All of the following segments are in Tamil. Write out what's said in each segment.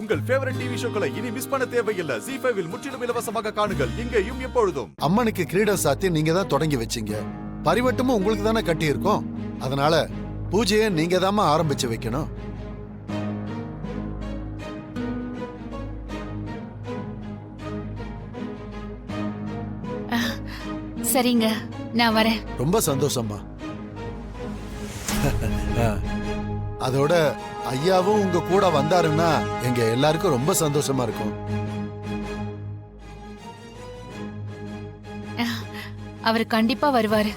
உங்கள் ஃபேவரட் டிவி ஷோக்களை இனி மிஸ் பண்ண தேவையில்லை. ZEE5 இல் முற்றிலும் இலவசமாக காணுங்கள், இங்கேயும் எப்பொழுதும். அம்மனுக்கு கிரீடம் சாத்தி நீங்க தான் தொடங்கி வச்சீங்க. பரிவட்டமும் உங்களுக்கு தானே கட்டி இருக்கோம். அதனால பூஜையை நீங்க தாமா ஆரம்பிச்சு வைக்கணும். சரிங்க, நான் வரேன். ரொம்ப சந்தோஷமா. அதோட ஐயாவும் உங்க கூட வந்தாருன்னா எங்க எல்லாருக்கும் ரொம்ப சந்தோஷமா இருக்கும். அவர் கண்டிப்பா வருவாரு.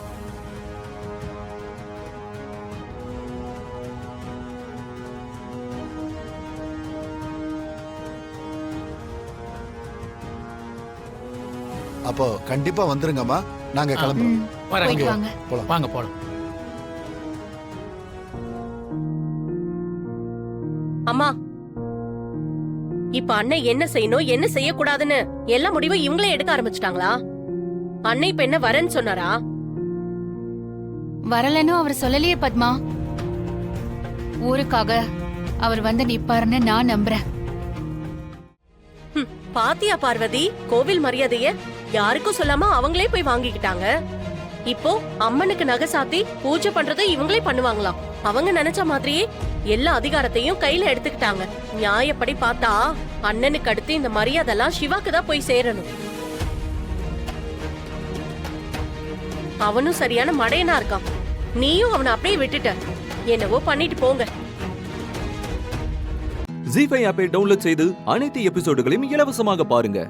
அப்போ கண்டிப்பா வந்துருங்கம்மா. நாங்க கிளம்புறோம். போயிட்டு வாங்க. வாங்க போலாம். அம்மா, இப்ப அண்ணன் என்ன செய்யணும் என்ன செய்யக்கூடாதுன்னு எல்லா முடிவும் இவங்களே எடுக்க ஆரம்பிச்சிட்டாங்களா? அண்ணன் இப்ப என்ன வரேன்னு சொன்னாரா? வரலன்னு அவர் சொல்லலையே பத்மா. ஊருக்காக அவர் வந்து நிப்பாருன்னு நான் நம்புறேன். பாத்தியா பார்வதி, கோவில் மரியாதைய யாருக்கும் சொல்லாம அவங்களே போய் வாங்கிக்கிட்டாங்க. இப்போ அம்மனுக்கு நகை சாத்தி பூஜை பண்றதை இவங்களே பண்ணுவாங்களாம். அவங்க நினைச்ச மாதிரியே எல்லா அதிகாரத்தையும் கையில எடுத்துக்கிட்டாங்க. நியாயப்படி பார்த்தா அண்ணனுக்கு அடுத்து இந்த மரியாதைலாம் சிவாக்கு தான் போய் சேரணும். அவனும் சரியான மடையனா இருக்கான். நீயும் அவனை அப்படியே விட்டுட்ட. என்னவோ பண்ணிட்டு போங்க. ZEE5 ஆப்பை டவுன்லோட் செய்து அனைத்து எபிசோடுகளையும் இலவசமாக பாருங்க.